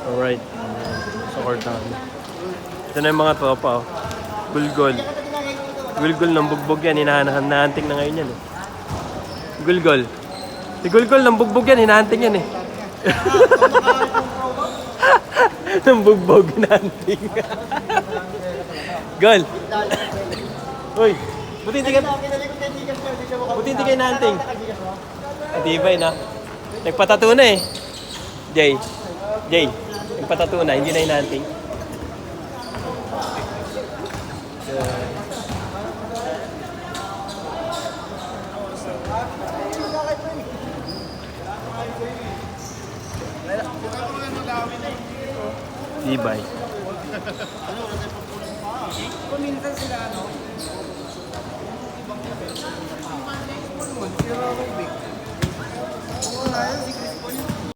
Alright. Sa Cortana. Ito na yung mga tropa, oh. Gulgol. Gulgol ng bugbog yan. Hinahanting na ngayon yan, eh. Gulgol. Si Gulgol ng bugbog yan. Hinahanting yan, eh. Ng bugbog, hinahanting. Gol. Uy. Buti hindi kayo hinahanting. Matibay na. Nagpatato na, eh. Jay. Nagpatato na. Hindi na hinahanting. Tibay. Kuminsan sila, ano? Sira ko, big. Oo, na yun,